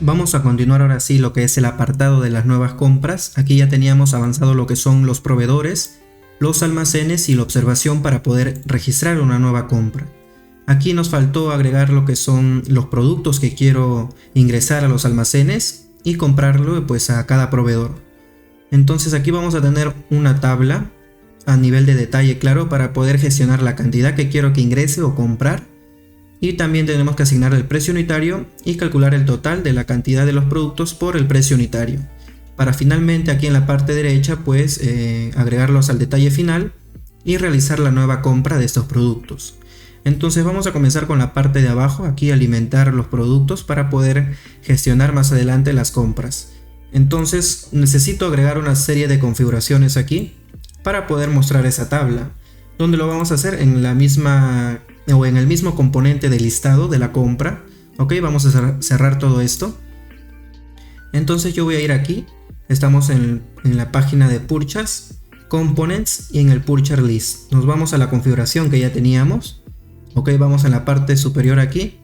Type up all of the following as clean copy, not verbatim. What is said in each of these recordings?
Vamos a continuar ahora sí lo que es el apartado de las nuevas compras. Aquí ya teníamos avanzado lo que son los proveedores, los almacenes y la observación para poder registrar una nueva compra. Aquí nos faltó agregar lo que son los productos que quiero ingresar a los almacenes y comprarlo pues a cada proveedor. Entonces aquí vamos a tener una tabla a nivel de detalle, claro, para poder gestionar la cantidad que quiero que ingrese o comprar. Y también tenemos que asignar el precio unitario y calcular el total de la cantidad de los productos por el precio unitario. Para finalmente aquí en la parte derecha pues agregarlos al detalle final y realizar la nueva compra de estos productos. Entonces vamos a comenzar con la parte de abajo, aquí alimentar los productos para poder gestionar más adelante las compras. Entonces necesito agregar una serie de configuraciones aquí para poder mostrar esa tabla. Donde lo vamos a hacer en la misma o en el mismo componente de listado de la compra. Ok, vamos a cerrar todo esto. Entonces yo voy a ir aquí. Estamos en la página de Purchase, Components y en el Purchase List. Nos vamos a la configuración que ya teníamos. Ok, vamos a la parte superior aquí.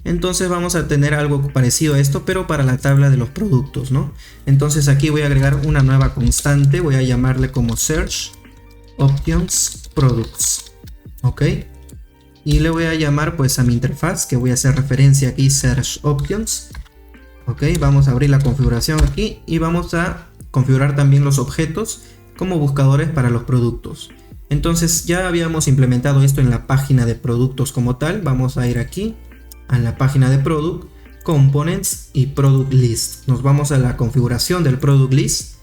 Entonces vamos a tener algo parecido a esto, pero para la tabla de los productos, ¿no? Entonces aquí voy a agregar una nueva constante. Voy a llamarle como Search Options Products. Ok. Y le voy a llamar pues a mi interfaz, que voy a hacer referencia aquí, Search Options. Ok, vamos a abrir la configuración aquí y vamos a configurar también los objetos como buscadores para los productos. Entonces ya habíamos implementado esto en la página de productos como tal. Vamos a ir aquí a la página de Product, Components y Product List. Nos vamos a la configuración del Product List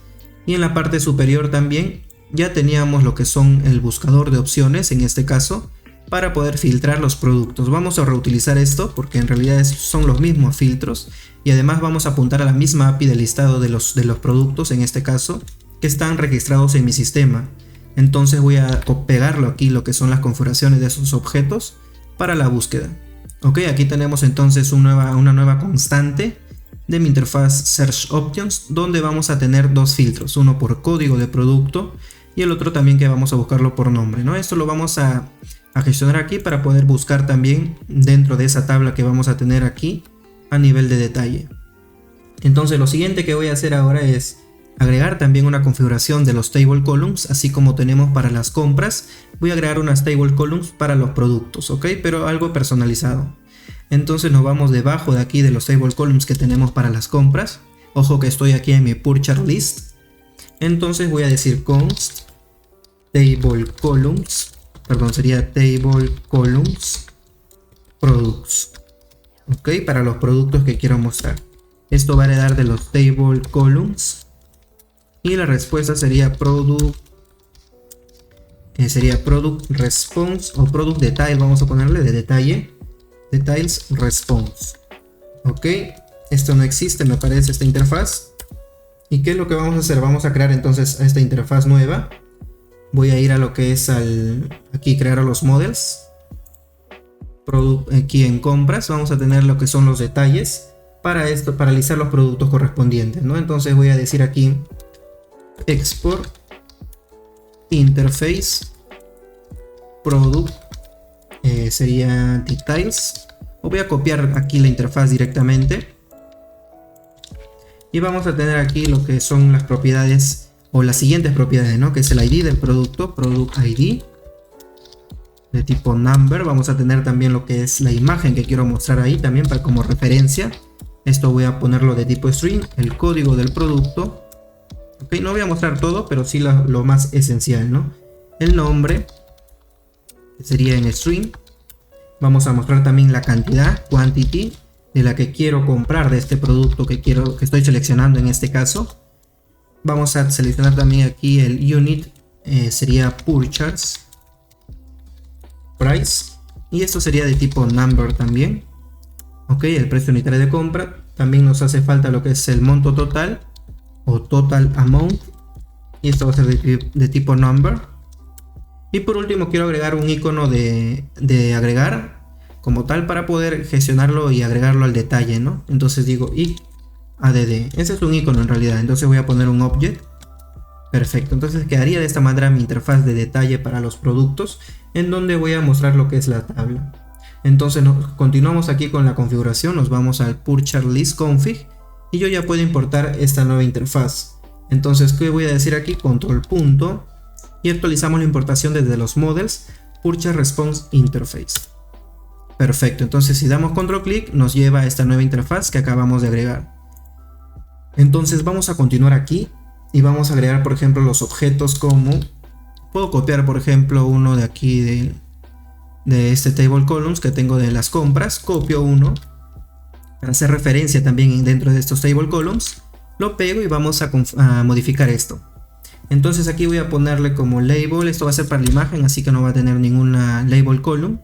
y en la parte superior también ya teníamos lo que son el buscador de opciones en este caso para poder filtrar los productos. Vamos a reutilizar esto porque en realidad son los mismos filtros y además vamos a apuntar a la misma API del listado de los productos en este caso que están registrados en mi sistema. Entonces voy a pegarlo aquí lo que son las configuraciones de esos objetos para la búsqueda. Ok, aquí tenemos entonces una nueva constante de mi interfaz Search Options donde vamos a tener dos filtros, uno por código de producto y el otro también que vamos a buscarlo por nombre, ¿no? Esto lo vamos a gestionar aquí para poder buscar también dentro de esa tabla que vamos a tener aquí a nivel de detalle. Entonces lo siguiente que voy a hacer ahora es agregar también una configuración de los table columns, así como tenemos para las compras. Voy a agregar unas table columns para los productos, ok, pero algo personalizado. Entonces nos vamos debajo de aquí de los table columns que tenemos para las compras. Ojo que estoy aquí en mi Purchase List. Entonces voy a decir const table columns, perdón, sería table columns products, ok, para los productos que quiero mostrar. Esto va a heredar de los table columns y la respuesta sería product response o product detail, vamos a ponerle de detalle, details response. Ok, esto no existe me parece esta interfaz. ¿Y qué es lo que vamos a hacer? Vamos a crear entonces esta interfaz nueva. Voy a ir a lo que es aquí crear los models. Aquí en compras vamos a tener lo que son los detalles para esto, para listar los productos correspondientes, ¿no? Entonces voy a decir aquí export interface product sería details, o voy a copiar aquí la interfaz directamente y vamos a tener aquí lo que son las propiedades o las siguientes propiedades, ¿no? Que es el ID del producto, product ID de tipo number. Vamos a tener también lo que es la imagen que quiero mostrar ahí también para como referencia. Esto voy a ponerlo de tipo string, el código del producto. Ok, no voy a mostrar todo, pero sí lo más esencial, ¿no? El nombre, que sería en string. Vamos a mostrar también la cantidad, quantity, de la que quiero comprar de este producto que estoy seleccionando en este caso. Vamos a seleccionar también aquí el unit, sería purchase price, y esto sería de tipo number también. Ok, el precio unitario de compra. También nos hace falta lo que es el monto total o total amount, y esto va a ser de tipo number. Y por último quiero agregar un icono de agregar como tal para poder gestionarlo y agregarlo al detalle, ¿no? Entonces digo add, ese es un icono en realidad, entonces voy a poner un object. Perfecto, entonces quedaría de esta manera mi interfaz de detalle para los productos, en donde voy a mostrar lo que es la tabla. Entonces continuamos aquí con la configuración, nos vamos al Purchase List Config y yo ya puedo importar esta nueva interfaz. Entonces, ¿qué voy a decir aquí? Control punto y actualizamos la importación desde los models Purchase Response Interface. Perfecto, entonces si damos control clic nos lleva a esta nueva interfaz que acabamos de agregar. Entonces vamos a continuar aquí y vamos a agregar, por ejemplo, los objetos como... Puedo copiar, por ejemplo, uno de aquí de este table columns que tengo de las compras. Copio uno para hacer referencia también dentro de estos table columns. Lo pego y vamos a modificar esto. Entonces aquí voy a ponerle como label. Esto va a ser para la imagen, así que no va a tener ninguna label column.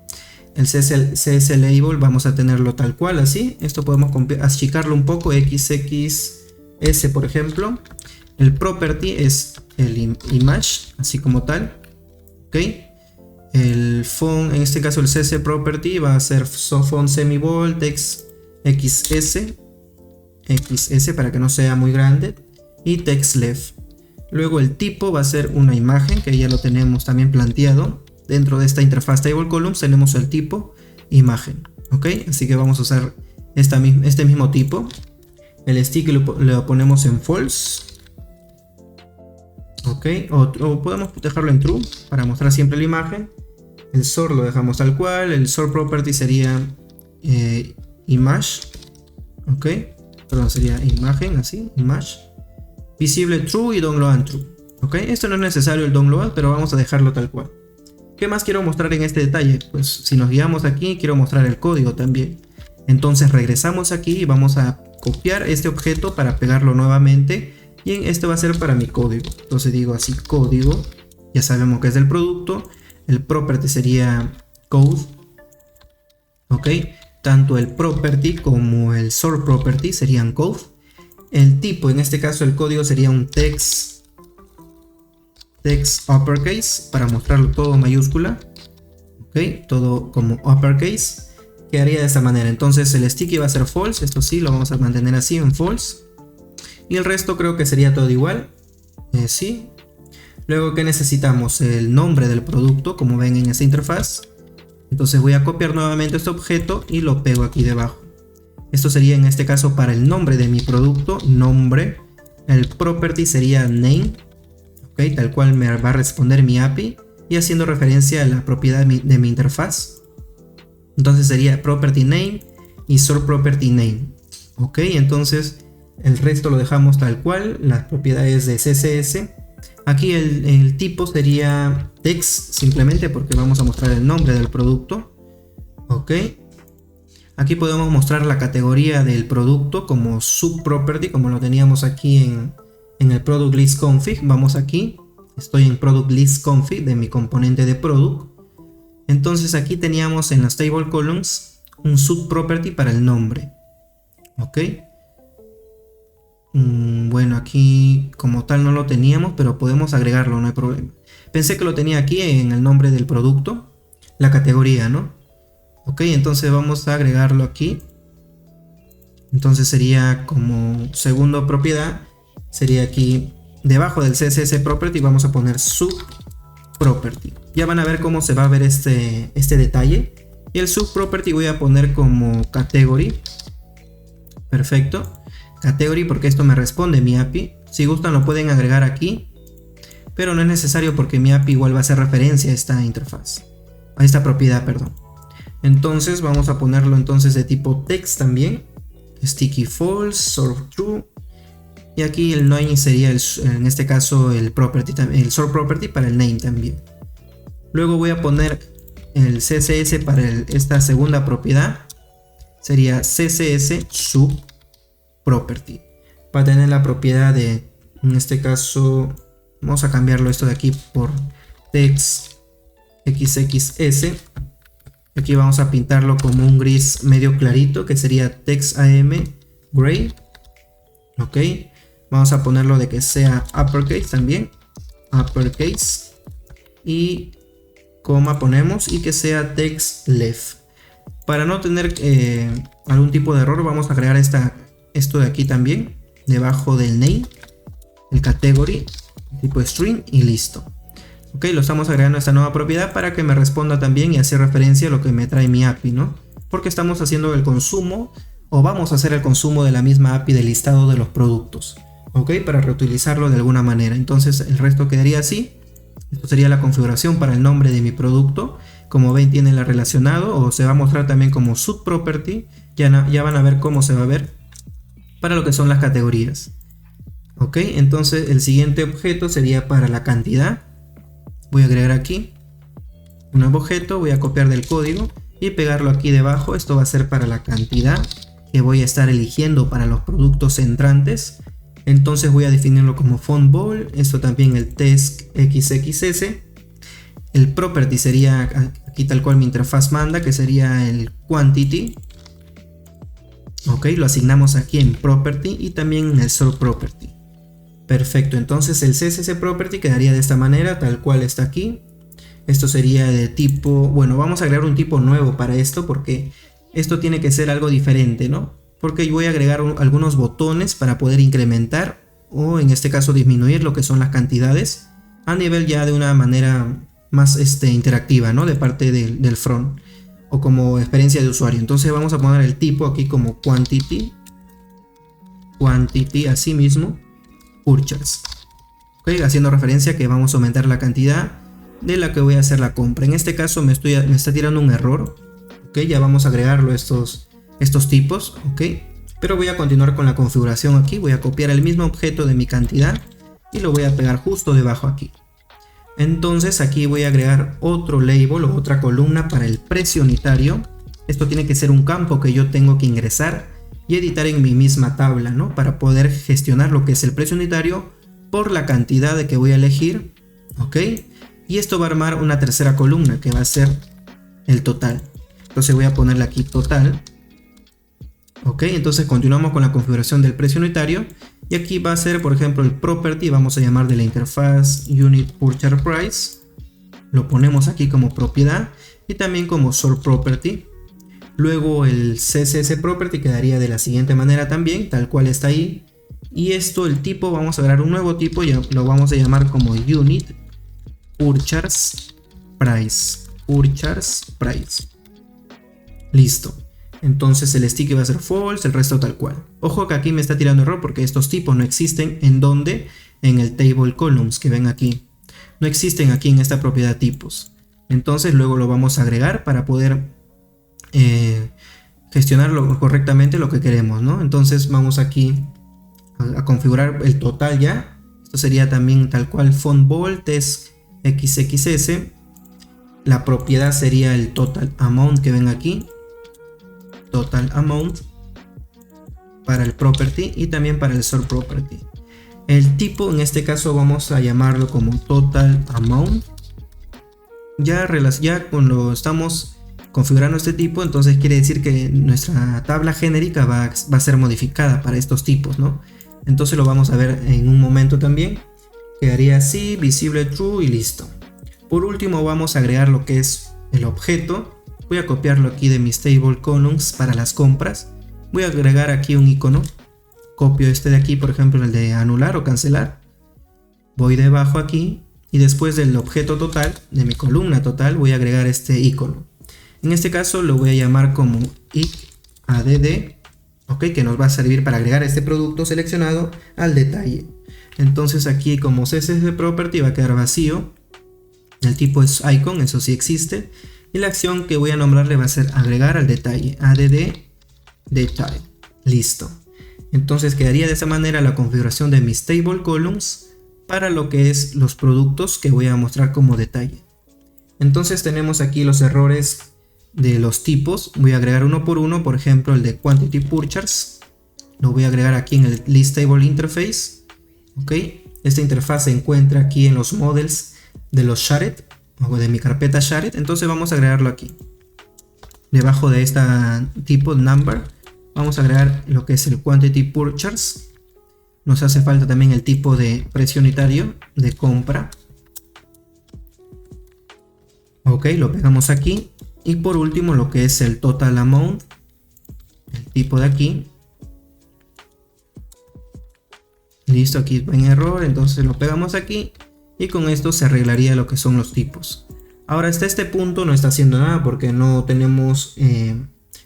El CS label vamos a tenerlo tal cual, así. Esto podemos achicarlo un poco, XXS por ejemplo. El property es el image, así como tal. Ok. El font, en este caso el CC property va a ser font semi-bold, text XS para que no sea muy grande, y text left. Luego el tipo va a ser una imagen, que ya lo tenemos también planteado. Dentro de esta interfaz table columns tenemos el tipo imagen. Ok, así que vamos a usar este mismo tipo. El stick lo ponemos en false. Ok, o podemos dejarlo en true para mostrar siempre la imagen. El sort lo dejamos tal cual. El sort property sería image. Ok, perdón, sería imagen, así, image. Visible true y download and true. Ok, esto no es necesario el download, pero vamos a dejarlo tal cual. ¿Qué más quiero mostrar en este detalle? Pues si nos guiamos aquí, quiero mostrar el código también. Entonces regresamos aquí y vamos a copiar este objeto para pegarlo nuevamente. Y este va a ser para mi código. Entonces digo así, código. Ya sabemos que es del producto. El property sería code. Ok. Tanto el property como el sort property serían code. El tipo, en este caso el código sería un text uppercase para mostrarlo todo mayúscula. Ok. Todo como uppercase. Quedaría de esta manera. Entonces el sticky va a ser false. Esto sí, lo vamos a mantener así en false. Y el resto creo que sería todo igual. Sí. Luego, ¿qué necesitamos? El nombre del producto, como ven en esta interfaz. Entonces voy a copiar nuevamente este objeto y lo pego aquí debajo. Esto sería en este caso para el nombre de mi producto. Nombre. El property sería name. Ok, tal cual me va a responder mi API. Y haciendo referencia a la propiedad de mi interfaz. Entonces sería property name y sort property name. Ok, entonces... el resto lo dejamos tal cual, las propiedades de CSS. Aquí el tipo sería text simplemente porque vamos a mostrar el nombre del producto. Ok. Aquí podemos mostrar la categoría del producto como subproperty, como lo teníamos aquí en el product list config. Vamos aquí, estoy en product list config de mi componente de product. Entonces aquí teníamos en las table columns un subproperty para el nombre. Ok. Bueno, aquí como tal no lo teníamos, pero podemos agregarlo, no hay problema. Pensé que lo tenía aquí en el nombre del producto, la categoría, ¿no? Ok, entonces vamos a agregarlo aquí. Entonces sería como segundo propiedad, sería aquí debajo del CSS property vamos a poner subproperty. Ya van a ver cómo se va a ver este detalle. Y el subproperty voy a poner como category. Perfecto. Category porque esto me responde mi API. Si gustan lo pueden agregar aquí, pero no es necesario porque mi API igual va a hacer referencia a esta interfaz, a esta propiedad, perdón. Entonces vamos a ponerlo entonces de tipo text también. Sticky false, sort true. Y aquí el name sería en este caso el property, el sort property para el name también. Luego voy a poner el CSS para esta segunda propiedad. Sería CSS sub property. Va a tener la propiedad de, en este caso, vamos a cambiarlo esto de aquí por text XXS. Aquí vamos a pintarlo como un gris medio clarito, que sería text AM gray. Ok. Vamos a ponerlo de que sea uppercase también. Uppercase. Y coma ponemos y que sea text left. Para no tener algún tipo de error, vamos a agregar esto de aquí también, debajo del name, el category, tipo string y listo. Ok, lo estamos agregando a esta nueva propiedad para que me responda también y hacer referencia a lo que me trae mi API, ¿no? Porque estamos haciendo el consumo o vamos a hacer el consumo de la misma API del listado de los productos, ok, para reutilizarlo de alguna manera. Entonces el resto quedaría así. Esto sería la configuración para el nombre de mi producto. Como ven, tiene el relacionado, o se va a mostrar también como subproperty. Ya van a ver cómo se va a ver para lo que son las categorías. Ok, entonces el siguiente objeto sería para la cantidad. Voy a agregar aquí un nuevo objeto, voy a copiar del código y pegarlo aquí debajo. Esto va a ser para la cantidad que voy a estar eligiendo para los productos entrantes. Entonces voy a definirlo como font bold. Esto también el text XXS. El property sería aquí tal cual mi interfaz manda, que sería el quantity. Ok, lo asignamos aquí en property y también en el sort property. Perfecto, entonces el CSS property quedaría de esta manera, tal cual está aquí. Esto sería de tipo, bueno, vamos a agregar un tipo nuevo para esto porque esto tiene que ser algo diferente, ¿no? Porque voy a agregar algunos botones para poder incrementar o en este caso disminuir lo que son las cantidades a nivel ya de una manera más interactiva, ¿no? De parte del front o como experiencia de usuario. Entonces vamos a poner el tipo aquí como quantity así mismo, purchase. Okay, haciendo referencia que vamos a aumentar la cantidad de la que voy a hacer la compra. En este caso me está tirando un error. Okay, ya vamos a agregarlo estos tipos. Okay, pero voy a continuar con la configuración aquí. Voy a copiar el mismo objeto de mi cantidad y lo voy a pegar justo debajo aquí. Entonces aquí voy a agregar otro label o otra columna para el precio unitario. Esto tiene que ser un campo que yo tengo que ingresar y editar en mi misma tabla, ¿no? Para poder gestionar lo que es el precio unitario por la cantidad de que voy a elegir, ¿ok? Y esto va a armar una tercera columna que va a ser el total. Entonces voy a ponerle aquí total, ¿ok? Entonces continuamos con la configuración del precio unitario y aquí va a ser, por ejemplo, el property, vamos a llamar de la interfaz unit purchase price. Lo ponemos aquí como propiedad y también como sort property. Luego el CSS property quedaría de la siguiente manera también, tal cual está ahí. Y esto, el tipo, vamos a agregar un nuevo tipo y lo vamos a llamar como unit purchase price. Purchase price. Listo. Entonces el sticky va a ser false, el resto tal cual. Ojo que aquí me está tirando error porque estos tipos no existen. ¿En dónde? En el table columns que ven aquí. No existen aquí en esta propiedad tipos. Entonces luego lo vamos a agregar para poder gestionarlo correctamente lo que queremos, ¿no? Entonces vamos aquí a configurar el total ya. Esto sería también tal cual font bold text XXS. La propiedad sería el total amount que ven aquí. Total amount para el property y también para el sort property. El tipo en este caso vamos a llamarlo como total amount. Ya cuando estamos configurando este tipo, entonces quiere decir que nuestra tabla genérica va a ser modificada para estos tipos, ¿no? Entonces lo vamos a ver en un momento también. Quedaría así, visible true y listo. Por último vamos a agregar lo que es el objeto. Voy a copiarlo aquí de mis table columns para las compras. Voy a agregar aquí un icono. Copio este de aquí, por ejemplo, el de anular o cancelar. Voy debajo aquí y después del objeto total, de mi columna total, voy a agregar este icono. En este caso lo voy a llamar como add, ok, que nos va a servir para agregar este producto seleccionado al detalle. Entonces aquí como CSS property va a quedar vacío. El tipo es icon, eso sí existe. Y la acción que voy a nombrarle va a ser agregar al detalle, add detail. Listo. Entonces quedaría de esa manera la configuración de mis table columns para lo que es los productos que voy a mostrar como detalle. Entonces tenemos aquí los errores de los tipos. Voy a agregar uno por uno, por ejemplo el de quantity purchase. Lo voy a agregar aquí en el list table interface. Ok, esta interfaz se encuentra aquí en los models de los shared o de mi carpeta shared. Entonces vamos a agregarlo aquí. Debajo de esta tipo number vamos a agregar lo que es el quantity purchase. Nos hace falta también el tipo de precio unitario de compra. Ok, lo pegamos aquí. Y por último lo que es el total amount, el tipo de aquí. Listo, aquí va en error, entonces lo pegamos aquí y con esto se arreglaría lo que son los tipos. Ahora hasta este punto no está haciendo nada porque no tenemos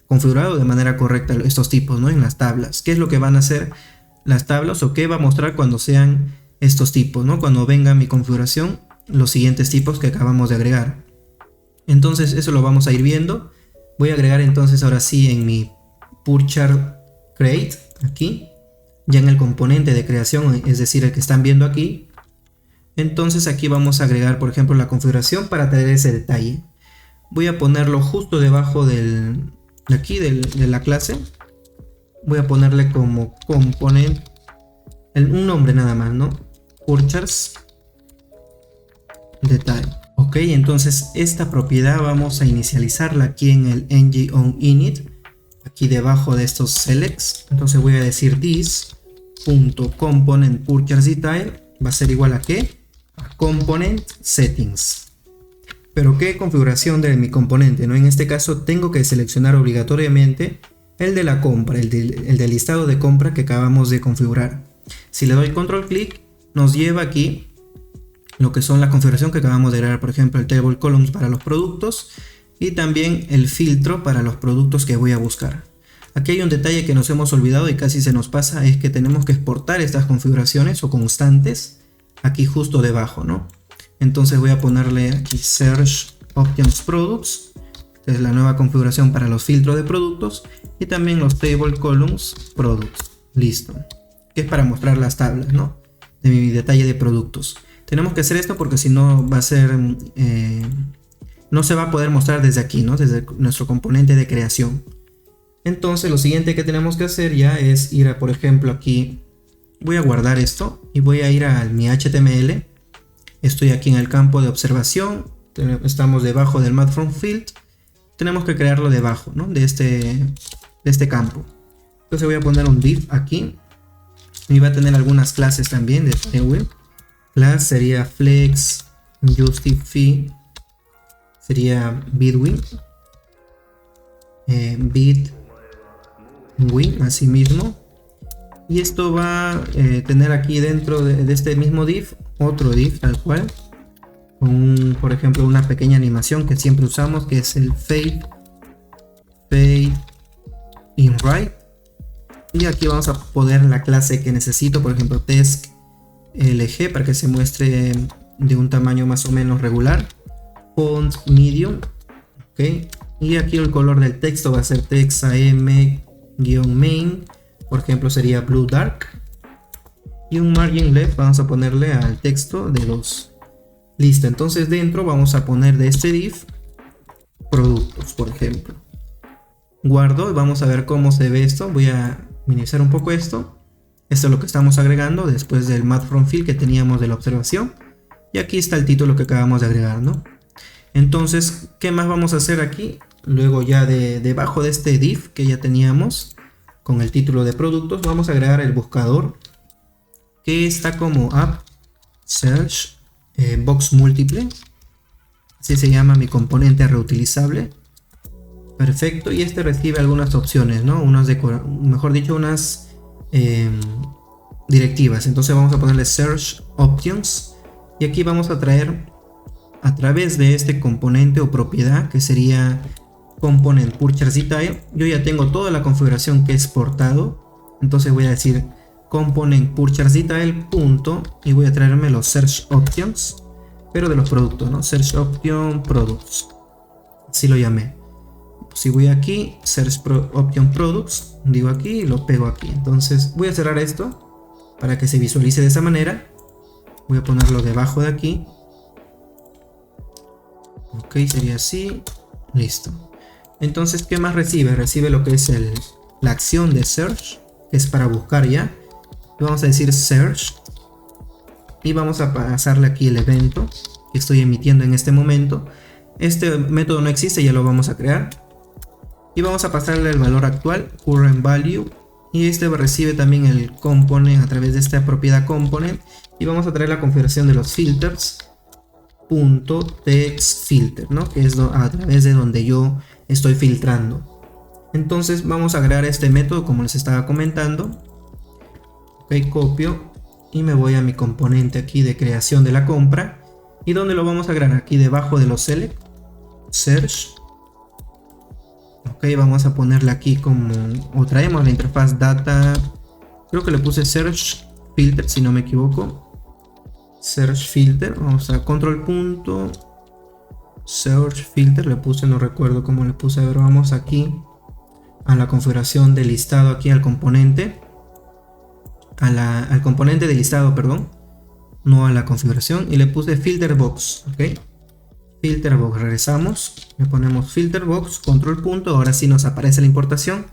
configurado de manera correcta estos tipos, ¿no? En las tablas. ¿Qué es lo que van a hacer las tablas o qué va a mostrar cuando sean estos tipos, ¿no? Cuando venga mi configuración, los siguientes tipos que acabamos de agregar. Entonces eso lo vamos a ir viendo. Voy a agregar entonces ahora sí en mi Purchart Create, aquí, ya en el componente de creación, es decir, el que están viendo aquí. Entonces aquí vamos a agregar, por ejemplo, la configuración para tener ese detalle. Voy a ponerlo justo debajo de la clase. Voy a ponerle como component un nombre nada más, ¿no? Purchase Detail. Ok, entonces esta propiedad vamos a inicializarla aquí en el ng-on-init, aquí debajo de estos selects. Entonces voy a decir this.component purchase detail va a ser igual a ¿qué? A component settings. Pero ¿qué configuración de mi componente? ¿No? En este caso tengo que seleccionar obligatoriamente el de la compra, el del listado de compra que acabamos de configurar. Si le doy control clic, nos lleva aquí lo que son la configuración que acabamos de agregar, por ejemplo el table columns para los productos y también el filtro para los productos que voy a buscar. Aquí hay un detalle que nos hemos olvidado y casi se nos pasa, es que tenemos que exportar estas configuraciones o constantes aquí justo debajo, ¿no? Entonces voy a ponerle aquí Search Options Products, que es la nueva configuración para los filtros de productos, y también los Table Columns Products. Listo. Que es para mostrar las tablas, ¿no? De mi detalle de productos. Tenemos que hacer esto porque si no va a ser... no se va a poder mostrar desde aquí, ¿no? Desde nuestro componente de creación. Entonces lo siguiente que tenemos que hacer ya es ir a, por ejemplo, aquí... Voy a guardar esto y voy a ir a mi HTML. Estoy aquí en el campo de observación. Estamos debajo del Math From Field. Tenemos que crearlo debajo, ¿no? de este campo. Entonces voy a poner un div aquí. Y va a tener algunas clases también de Tailwind. Class sería Flex, Justify, sería Bitwin, Bitwin, así mismo. Y esto va a tener aquí dentro de este mismo div, otro div tal cual, con por ejemplo una pequeña animación que siempre usamos, que es el Fade in Right. Y aquí vamos a poner la clase que necesito, por ejemplo Text LG, para que se muestre de un tamaño más o menos regular, font medium, ok, y aquí el color del texto va a ser text am-main, por ejemplo sería blue dark, y un margin left vamos a ponerle al texto de 2. Listo, entonces dentro vamos a poner de este div productos, por ejemplo. Guardo y vamos a ver cómo se ve esto. Voy a minimizar un poco esto. Esto es lo que estamos agregando después del Math From Field que teníamos de la observación. Y aquí está el título que acabamos de agregar, ¿no? Entonces, ¿qué más vamos a hacer aquí? Luego ya debajo de este div que ya teníamos con el título de productos, vamos a agregar el buscador que está como App Search Box Múltiple. Así se llama mi componente reutilizable. Perfecto, y este recibe algunas opciones, ¿no? Mejor dicho, unas directivas. Entonces vamos a ponerle Search Options y aquí vamos a traer a través de este componente o propiedad que sería Component Purchase Detail. Yo ya tengo toda la configuración que he exportado, entonces voy a decir Component Purchase Detail punto y voy a traerme los Search Options, pero de los productos, ¿no? Search Option Products, así lo llamé. Si voy aquí, Search Option Products, digo aquí y lo pego aquí. Entonces voy a cerrar esto para que se visualice de esa manera. Voy a ponerlo debajo de aquí. Ok, sería así. Listo. Entonces, ¿qué más recibe? Recibe lo que es la acción de Search, que es para buscar ya. Vamos a decir Search. Y vamos a pasarle aquí el evento que estoy emitiendo en este momento. Este método no existe, ya lo vamos a crear. Y vamos a pasarle el valor actual, current value, y este recibe también el component a través de esta propiedad component, y vamos a traer la configuración de los filters .textFilter, ¿no? Que es a través de donde yo estoy filtrando. Entonces vamos a agregar este método como les estaba comentando. Ok, copio y me voy a mi componente aquí de creación de la compra, y donde lo vamos a agregar aquí debajo de los select, search Ok, vamos a ponerle aquí como, o traemos la interfaz data, creo que le puse search filter si no me equivoco. Search filter, vamos a control punto search filter, le puse, no recuerdo cómo le puse, a ver, vamos aquí a la configuración de listado, aquí al componente, al componente de listado, perdón, no a la configuración, y le puse filter box, ok, filter box, regresamos, le ponemos filter box, control punto, ahora sí nos aparece la importación,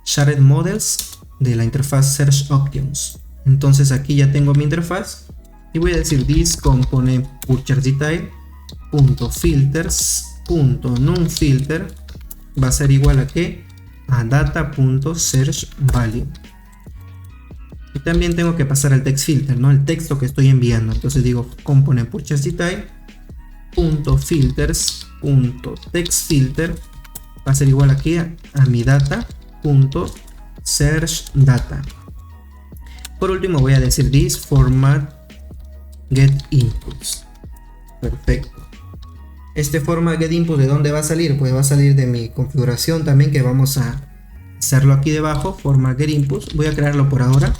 shared models de la interfaz search options. Entonces aquí ya tengo mi interfaz y voy a decir this component purchase detail punto filters punto non-filter va a ser igual a que a data.searchValue, y también tengo que pasar al text filter, ¿no? El texto que estoy enviando. Entonces digo component purchase detail punto filters punto text filter va a ser igual aquí a mi data punto search data. Por último voy a decir this format get inputs. Perfecto. Este format get input, ¿de dónde va a salir? Pues va a salir de mi configuración también, que vamos a hacerlo aquí debajo, format get inputs. Voy a crearlo por ahora.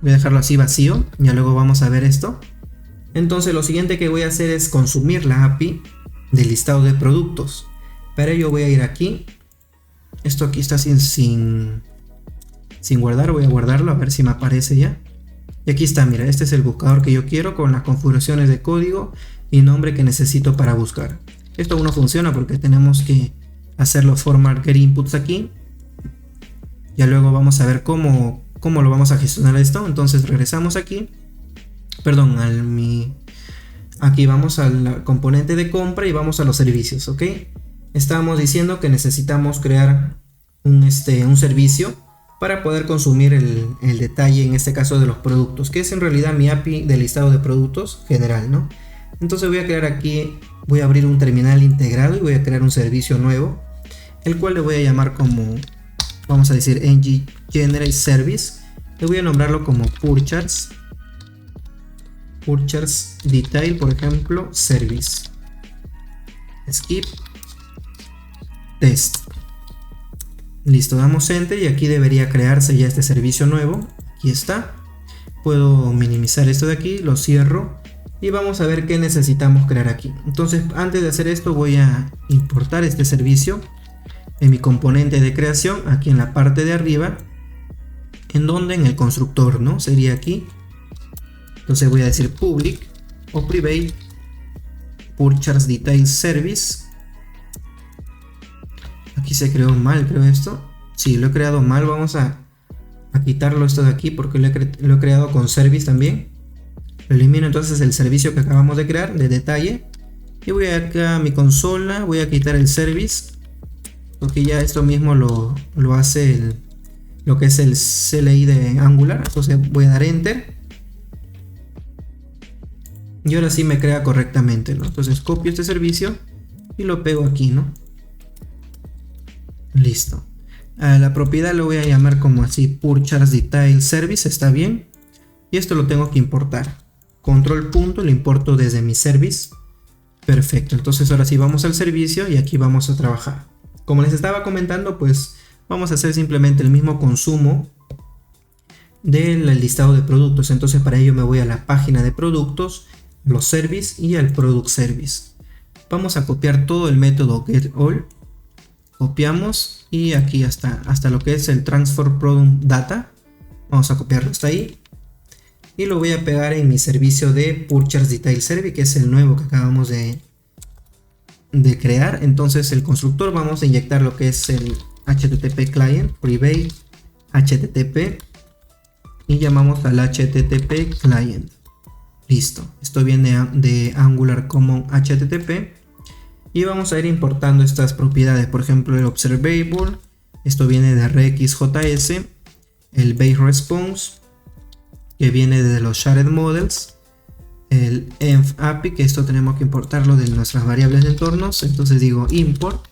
Voy a dejarlo así vacío, ya luego vamos a ver esto. Entonces lo siguiente que voy a hacer es consumir la API del listado de productos. Para ello voy a ir aquí. Esto aquí está sin guardar, voy a guardarlo a ver si me aparece ya. Y aquí está, mira, este es el buscador que yo quiero con las configuraciones de código y nombre que necesito para buscar. Esto aún no funciona porque tenemos que hacer los format get inputs aquí. Ya luego vamos a ver cómo lo vamos a gestionar esto. Entonces regresamos aquí. Perdón, aquí vamos al componente de compra y vamos a los servicios, ¿ok? Estábamos diciendo que necesitamos crear un servicio para poder consumir el detalle, en este caso de los productos, que es en realidad mi API de listado de productos general, ¿no? Entonces voy a crear aquí, voy a abrir un terminal integrado y voy a crear un servicio nuevo, el cual le voy a llamar como, vamos a decir, ng generate service. Le voy a nombrarlo como purchase detail, por ejemplo, service skip test. Listo, damos enter y aquí debería crearse ya este servicio nuevo. Aquí está. Puedo minimizar esto de aquí, lo cierro y vamos a ver qué necesitamos crear aquí. Entonces, antes de hacer esto voy a importar este servicio en mi componente de creación, aquí en la parte de arriba, en donde en el constructor, ¿no? Sería aquí. Entonces voy a decir public o private purchase detail service. Aquí se creó mal, creo esto. Sí, lo he creado mal. Vamos a quitarlo esto de aquí porque lo he creado con service también. Lo elimino entonces el servicio que acabamos de crear de detalle. Y voy acá a mi consola. Voy a quitar el service porque ya esto mismo lo hace lo que es el CLI de Angular. Entonces voy a dar enter. Y ahora sí me crea correctamente, ¿no? Entonces copio este servicio y lo pego aquí, ¿no? Listo. A la propiedad lo voy a llamar como así, purchase detail service, está bien. Y esto lo tengo que importar. Control punto, lo importo desde mi service. Perfecto, entonces ahora sí vamos al servicio y aquí vamos a trabajar. Como les estaba comentando, pues vamos a hacer simplemente el mismo consumo del listado de productos. Entonces para ello me voy a la página de productos, los service y al product service. Vamos a copiar todo el método getAll. Copiamos y aquí hasta lo que es el transfer product data. Vamos a copiarlo hasta ahí. Y lo voy a pegar en mi servicio de purchase detail service, que es el nuevo que acabamos de crear. Entonces el constructor vamos a inyectar lo que es el HTTP client, private HTTP, y llamamos al HTTP client. Listo, esto viene de Angular Common HTTP. Y vamos a ir importando estas propiedades, por ejemplo el observable, esto viene de RxJS, el base response, que viene de los shared models, el env API, que esto tenemos que importarlo de nuestras variables de entornos. Entonces digo import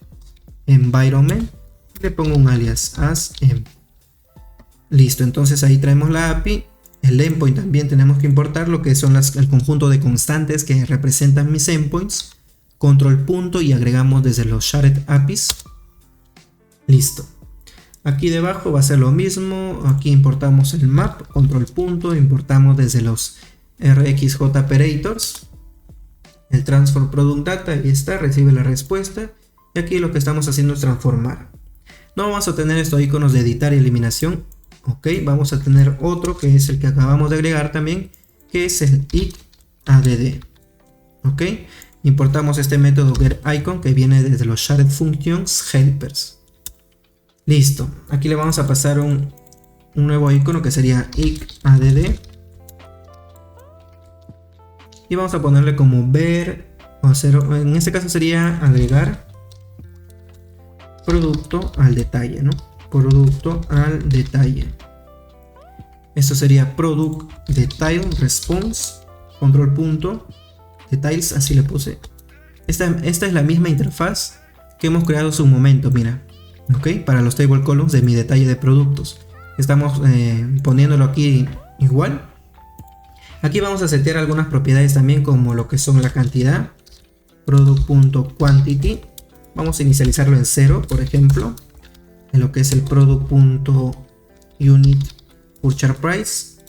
environment, le pongo un alias as env. Listo, entonces ahí traemos la API. El endpoint también tenemos que importar lo que son el conjunto de constantes que representan mis endpoints. control punto y agregamos desde los shared APIs. Listo. Aquí debajo va a ser lo mismo. Aquí importamos el map, control punto, importamos desde los RxJ operators. El transform product data, ahí está, recibe la respuesta. Y aquí lo que estamos haciendo es transformar. No vamos a tener estos iconos de editar y eliminación. Ok, vamos a tener otro que es el que acabamos de agregar también, que es el icAdd. Ok, importamos este método getIcon que viene desde los shared functions helpers. Listo, aquí le vamos a pasar un nuevo icono que sería icAdd. Y vamos a ponerle como ver o hacer, en este caso sería agregar producto al detalle, ¿no? Producto al detalle. Esto sería product detail response control punto details, así le puse. Esta es la misma interfaz que hemos creado hace un momento, mira, ok, para los table columns de mi detalle de productos. Estamos poniéndolo aquí igual. Aquí vamos a setear algunas propiedades también, como lo que son la cantidad, product.quantity. Vamos a inicializarlo en 0, por ejemplo, en lo que es el product.unit purchase price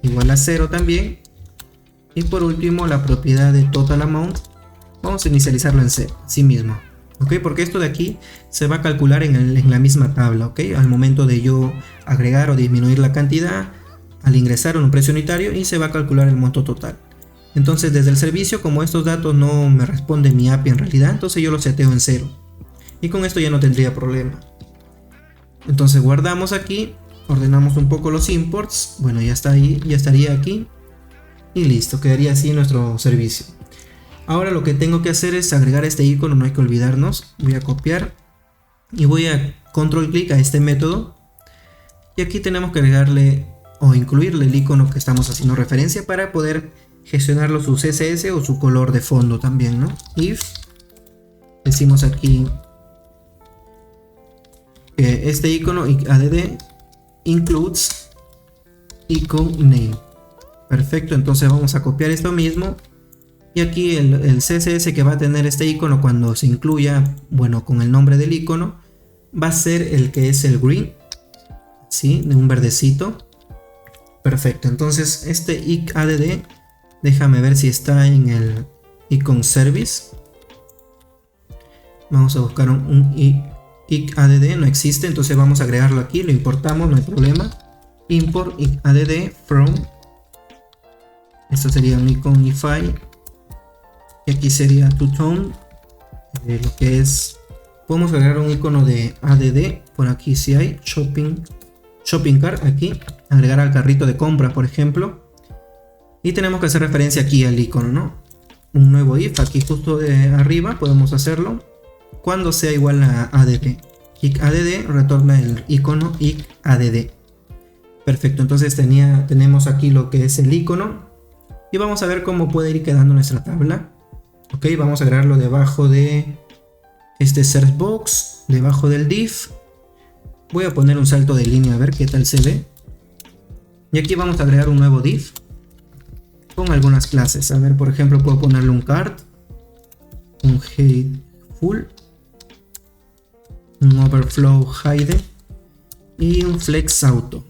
igual a 0 también. Y por último, la propiedad de total amount vamos a inicializarlo en 0, así mismo, ok, porque esto de aquí se va a calcular en la misma tabla, ok, al momento de yo agregar o disminuir la cantidad, al ingresar un precio unitario, y se va a calcular el monto total. Entonces desde el servicio, como estos datos no me responde mi API en realidad, entonces yo lo seteo en 0 y con esto ya no tendría problema. Entonces guardamos aquí, ordenamos un poco los imports, bueno, ya está ahí, ya estaría aquí y listo, quedaría así nuestro servicio. Ahora lo que tengo que hacer es agregar este icono, no hay que olvidarnos. Voy a copiar y voy a control clic a este método, y aquí tenemos que agregarle o incluirle el icono que estamos haciendo referencia para poder gestionarlo, su CSS o su color de fondo también, ¿no? If decimos aquí que este icono icAdd includes icon name. Perfecto, entonces vamos a copiar esto mismo, y aquí el CSS que va a tener este icono cuando se incluya, bueno, con el nombre del icono, va a ser el que es el green, ¿sí? De un verdecito. Perfecto, entonces este icAdd, déjame ver si está en el icon service. Vamos a buscar un icAdd, no existe, entonces vamos a agregarlo aquí, lo importamos, no hay problema. Import icAdd from, esto sería un iconify, y aquí sería two-tone, lo que es, podemos agregar un icono de add, por aquí si hay, shopping cart, aquí, agregar al carrito de compra, por ejemplo. Y tenemos que hacer referencia aquí al icono, ¿no? Un nuevo if, aquí justo de arriba podemos hacerlo cuando sea igual a add. icAdd retorna el icono icAdd. Perfecto, entonces tenemos aquí lo que es el icono, y vamos a ver cómo puede ir quedando nuestra tabla. Ok, vamos a agregarlo debajo de este search box, debajo del div. Voy a poner un salto de línea a ver qué tal se ve. Y aquí vamos a agregar un nuevo div con algunas clases. A ver, por ejemplo, puedo ponerle un cart, un head full, un overflow hide y un flex auto.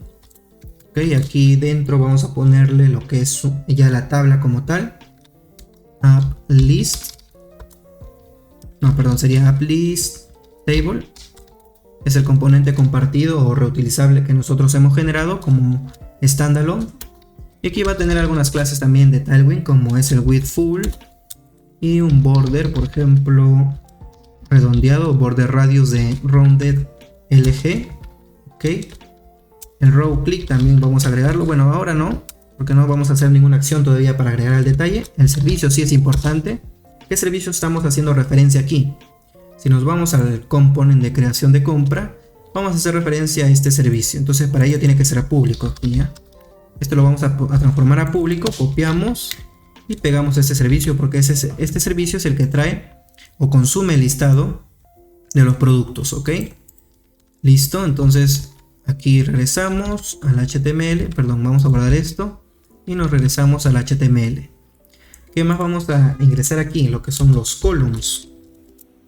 Ok, aquí dentro vamos a ponerle lo que es ya la tabla como tal. App list, no, perdón, sería app list table. Es el componente compartido o reutilizable que nosotros hemos generado como standalone. Y aquí va a tener algunas clases también de Tailwind, como es el width full y un border, por ejemplo, redondeado, o border radius de rounded LG. Ok, el row click también vamos a agregarlo. Bueno, ahora no, porque no vamos a hacer ninguna acción todavía para agregar el detalle. El servicio sí es importante. ¿Qué servicio estamos haciendo referencia aquí? Si nos vamos al component de creación de compra, vamos a hacer referencia a este servicio. Entonces para ello tiene que ser a público aquí, ¿ya? Esto lo vamos a transformar a público, copiamos y pegamos este servicio, porque este servicio es el que trae o consume el listado de los productos, ¿ok? Listo, entonces aquí regresamos al HTML, perdón, vamos a guardar esto y nos regresamos al HTML. ¿Qué más? Vamos a ingresar aquí lo que son los columns.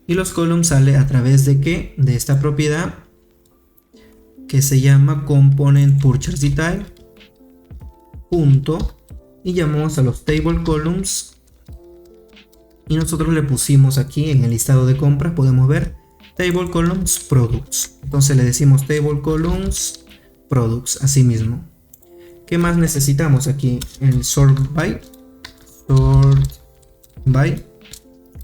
Y los columns sale a través de ¿qué? De esta propiedad que se llama component purchase detail punto, y llamamos a los table columns y nosotros le pusimos aquí en el listado de compras, podemos ver table columns products. Entonces le decimos table columns products así mismo. ¿Qué más necesitamos aquí? El sort by.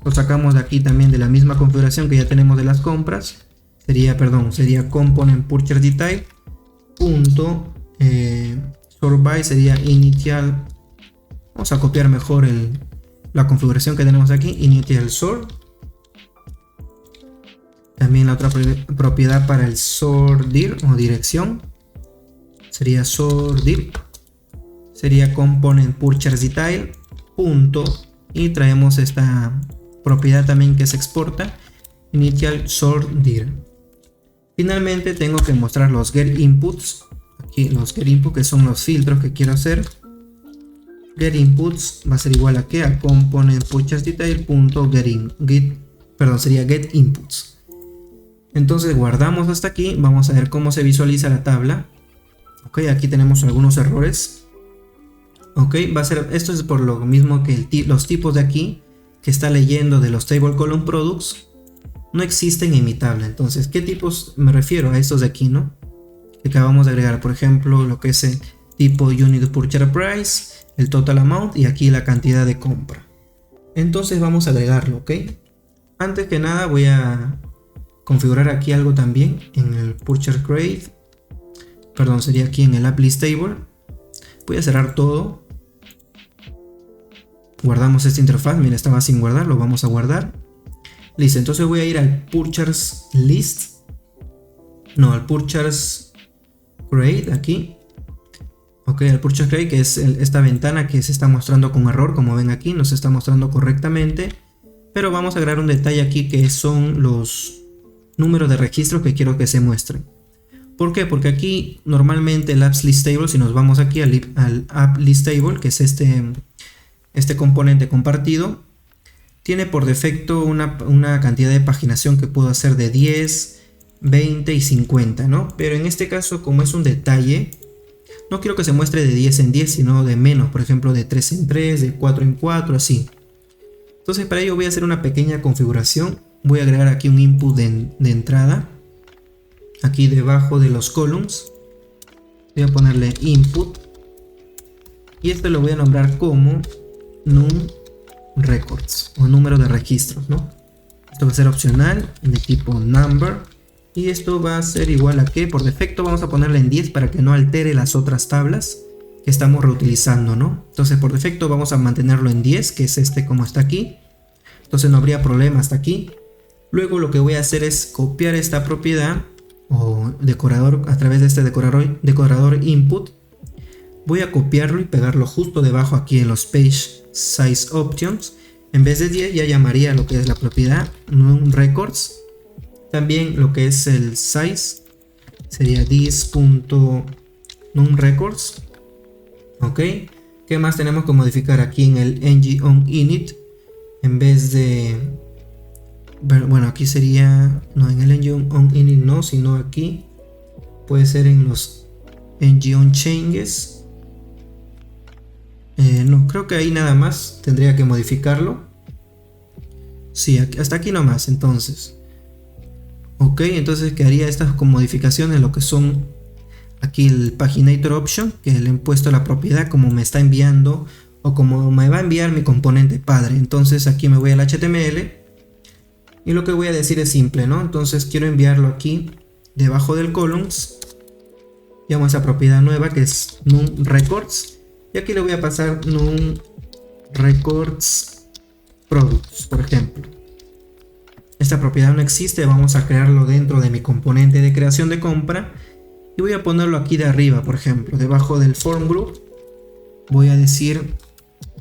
Lo sacamos de aquí también de la misma configuración que ya tenemos de las compras. Sería component purchase detail punto, sort by sería initial. Vamos a copiar mejor la configuración que tenemos aquí, initial sort. También la otra propiedad para el sort dir o dirección sería sort dir, sería component purchase detail punto, y traemos esta propiedad también que se exporta, initial sort dir. Finalmente tengo que mostrar los get inputs. Aquí los get inputs, que son los filtros que quiero hacer. Get inputs va a ser igual a ¿qué? A component purchase detail punto sería get inputs. Entonces guardamos hasta aquí. Vamos a ver cómo se visualiza la tabla. Ok, aquí tenemos algunos errores. Ok, esto es por lo mismo que los tipos de aquí que está leyendo de los table column products no existen en mi tabla. Entonces, ¿qué tipos me refiero? A estos de aquí, ¿no? Que acabamos de agregar, por ejemplo, lo que es el tipo unit purchase price, el total amount y aquí la cantidad de compra. Entonces vamos a agregarlo, ¿ok? Antes que nada voy a configurar aquí algo también en el purchase grade. Perdón, sería aquí en el app list table. Voy a cerrar todo. Guardamos esta interfaz. Mira, estaba sin guardar, lo vamos a guardar. Listo, entonces voy a ir al purchase list. No, al purchase grade aquí. Ok, el purchase grade, que es esta ventana que se está mostrando con error. Como ven aquí, no se está mostrando correctamente. Pero vamos a agregar un detalle aquí que son los números de registro que quiero que se muestren. ¿Por qué? Porque aquí normalmente el apps list table, si nos vamos aquí al app list table, que es este componente compartido, tiene por defecto una cantidad de paginación que puedo hacer de 10, 20 y 50, ¿no? Pero en este caso, como es un detalle, no quiero que se muestre de 10 en 10, sino de menos, por ejemplo de 3 en 3, de 4 en 4, así. Entonces para ello voy a hacer una pequeña configuración. Voy a agregar aquí un input de entrada. Aquí debajo de los columns voy a ponerle input y esto lo voy a nombrar como num records o número de registros, ¿no? Esto va a ser opcional de tipo number y esto va a ser igual a que por defecto vamos a ponerle en 10 para que no altere las otras tablas que estamos reutilizando, ¿no? Entonces por defecto vamos a mantenerlo en 10, que es este como está aquí. Entonces no habría problema hasta aquí. Luego lo que voy a hacer es copiar esta propiedad o decorador a través de este decorador input. Voy a copiarlo y pegarlo justo debajo aquí en los page size options. En vez de 10 ya llamaría lo que es la propiedad num records. También lo que es el size sería this.numRecords. Ok, ¿qué más tenemos que modificar aquí en el ng-on-init? En vez de, bueno, aquí sería, no, en el ng-on-init no, sino aquí puede ser en los ng-on-changes. No, creo que ahí nada más tendría que modificarlo. Sí, hasta aquí nomás, entonces. Ok, entonces quedaría estas con modificaciones, lo que son aquí el paginator option, que le he puesto la propiedad como me está enviando o como me va a enviar mi componente padre. Entonces aquí me voy al HTML y lo que voy a decir es simple, ¿no? Entonces quiero enviarlo aquí debajo del columns. Llamo a esa propiedad nueva que es numRecords y aquí le voy a pasar numRecords products, por ejemplo. Esta propiedad no existe, vamos a crearlo dentro de mi componente de creación de compra y voy a ponerlo aquí de arriba, por ejemplo, debajo del form group. Voy a decir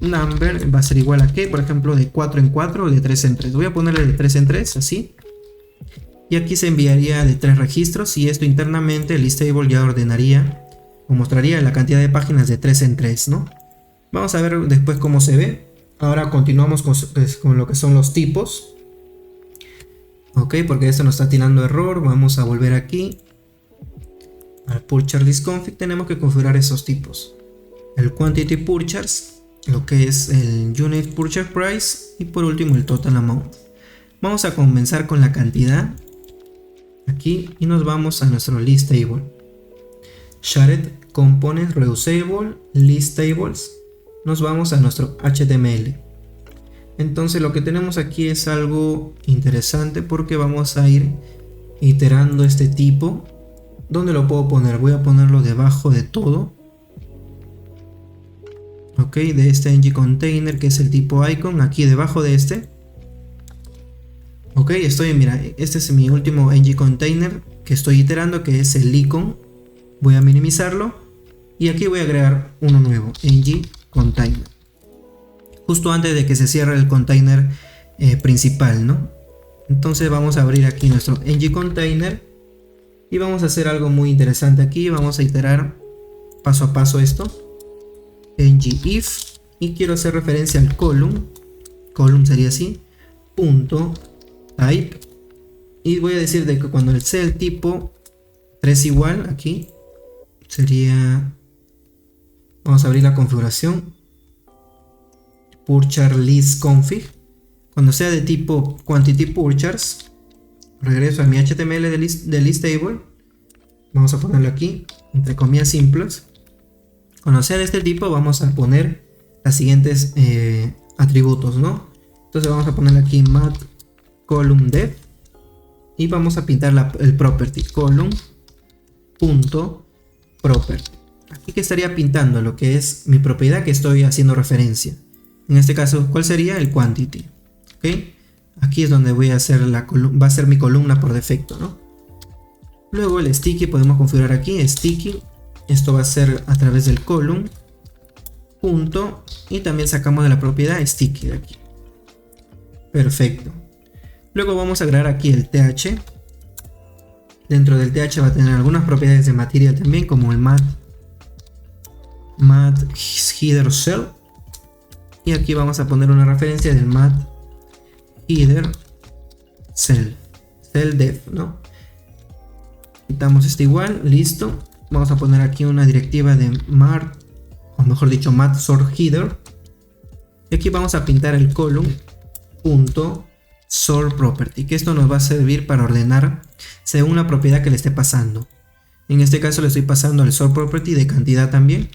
number va a ser igual a que, por ejemplo, de 4 en 4 o de 3 en 3. Voy a ponerle de 3 en 3, así. Y aquí se enviaría de 3 registros y esto internamente el listable ya ordenaría o mostraría la cantidad de páginas de 3 en 3, ¿no? Vamos a ver después cómo se ve. Ahora continuamos con lo que son los tipos. Ok, porque esto nos está tirando error. Vamos a volver aquí. Al Purchase List Config tenemos que configurar esos tipos. El Quantity Purchase, lo que es el Unit Purchase Price y por último el Total Amount. Vamos a comenzar con la cantidad aquí y nos vamos a nuestro List Table. Shared Components Reusable List Tables. Nos vamos a nuestro HTML. Entonces lo que tenemos aquí es algo interesante porque vamos a ir iterando este tipo. ¿Dónde lo puedo poner? Voy a ponerlo debajo de todo. Ok, de este ng container que es el tipo icon, aquí debajo de este. Ok, mira, este es mi último ng container que estoy iterando, que es el icon. Voy a minimizarlo y aquí voy a agregar uno nuevo, ng container. Justo antes de que se cierre el container principal, ¿no? Entonces vamos a abrir aquí nuestro ng container y vamos a hacer algo muy interesante aquí. Vamos a iterar paso a paso esto. ng if, y quiero hacer referencia al column sería así, punto type, y voy a decir de que cuando sea el tipo 3 igual, aquí sería, vamos a abrir la configuración, Purchase List Config, cuando sea de tipo Quantity Purchase, regreso a mi HTML de list Table, vamos a ponerlo aquí, entre comillas simples. Cuando sea de este tipo vamos a poner las siguientes atributos, ¿no? Entonces vamos a ponerle aquí mat column depth y vamos a pintar el property column.property. Aquí que estaría pintando lo que es mi propiedad que estoy haciendo referencia. En este caso, ¿cuál sería? El quantity. ¿Ok? Aquí es donde voy a hacer va a ser mi columna por defecto, ¿no? Luego el sticky podemos configurar aquí, sticky. Esto va a ser a través del column punto y también sacamos de la propiedad sticky de aquí. Perfecto. Luego vamos a agregar aquí el th. Dentro del th va a tener algunas propiedades de material también, como el mat header cell. Y aquí vamos a poner una referencia del mat header cell depth, ¿no? Quitamos este igual, listo. Vamos a poner aquí una directiva de mat, o mejor dicho mat sort header, y aquí vamos a pintar el column.sort property, que esto nos va a servir para ordenar según la propiedad que le esté pasando. En este caso le estoy pasando el sort property de cantidad también.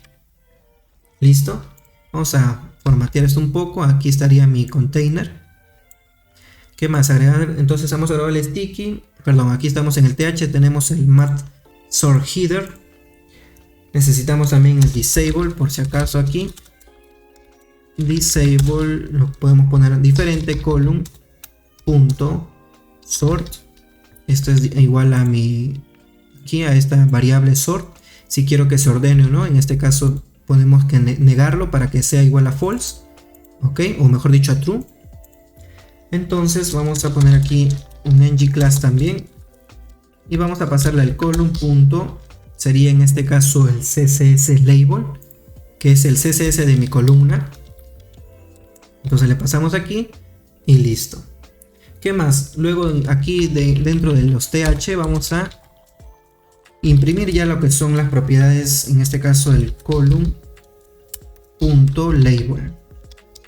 Listo. Vamos a formatear esto un poco. Aquí estaría mi container. ¿Qué más agregar? Entonces vamos a agregar el sticky, perdón, aquí estamos en el th, tenemos el mat sort header. Necesitamos también el disable, por si acaso aquí. Disable lo podemos poner diferente, column.sort. Esto es igual a a esta variable sort. Si quiero que se ordene o no, en este caso podemos negarlo para que sea igual a false. Ok, o mejor dicho a true. Entonces vamos a poner aquí un ng class también. Y vamos a pasarle al column. Sería en este caso el CSS label, que es el CSS de mi columna. Entonces le pasamos aquí y listo. ¿Qué más? Luego aquí dentro de los th vamos a imprimir ya lo que son las propiedades, en este caso el column.label,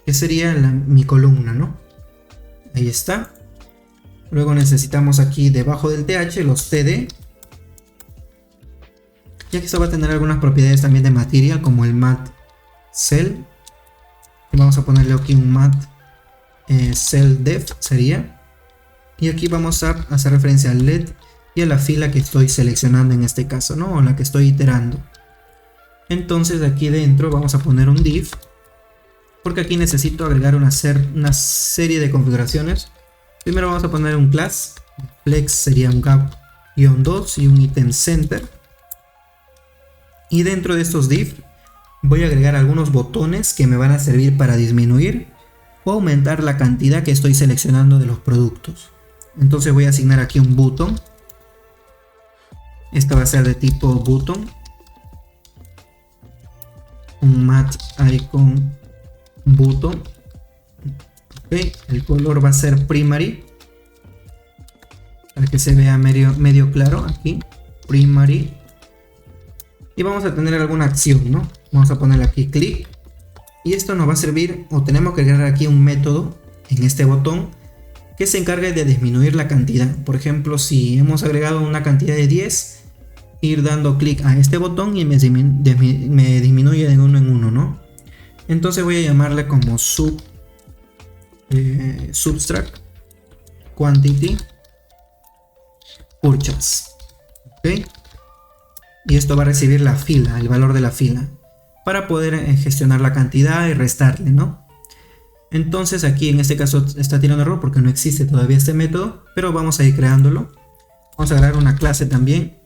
que sería mi columna, ¿no? Ahí está. Luego necesitamos aquí debajo del th los td, ya que esto va a tener algunas propiedades también de material, como el mat cell, y vamos a ponerle aquí un mat cell depth sería, y aquí vamos a hacer referencia al led y a la fila que estoy seleccionando en este caso, ¿no? O la que estoy iterando. Entonces aquí dentro vamos a poner un div, porque aquí necesito agregar una serie de configuraciones. Primero vamos a poner un class, flex sería un gap-2 y un item center. Y dentro de estos div voy a agregar algunos botones que me van a servir para disminuir o aumentar la cantidad que estoy seleccionando de los productos. Entonces voy a asignar aquí un button. Esto va a ser de tipo button. Un mat icon button. Ok, el color va a ser primary, para que se vea medio claro aquí, primary. Y vamos a tener alguna acción, ¿no? Vamos a ponerle aquí clic. Y esto nos va a servir, o tenemos que agregar aquí un método en este botón que se encargue de disminuir la cantidad. Por ejemplo, si hemos agregado una cantidad de 10, ir dando clic a este botón y me disminuye de uno en uno, ¿no? Entonces voy a llamarle como subtract quantity purchase. ¿Ok? Y esto va a recibir la fila, el valor de la fila, para poder gestionar la cantidad y restarle, ¿no? Entonces aquí en este caso está tirando error porque no existe todavía este método, pero vamos a ir creándolo. Vamos a agregar una clase también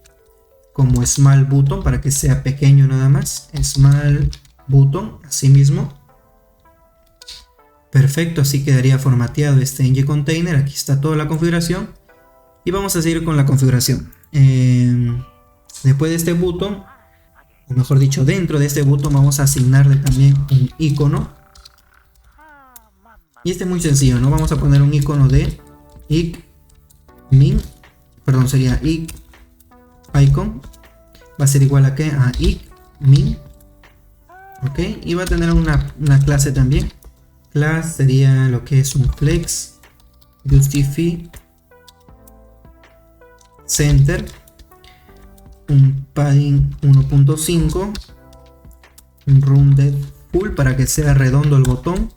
como small button para que sea pequeño nada más. Small button, así mismo. Perfecto, así quedaría formateado este ng container. Aquí está toda la configuración y vamos a seguir con la configuración. Después de este button, o mejor dicho, dentro de este button vamos a asignarle también un icono. Y este es muy sencillo, ¿no? Vamos a poner un icono de icmin, perdón, sería icon, va a ser igual a ¿qué? A icmin. Ok, y va a tener una clase también. Class sería lo que es un flex, justify, center, un padding 1.5, un rounded full para que sea redondo el botón.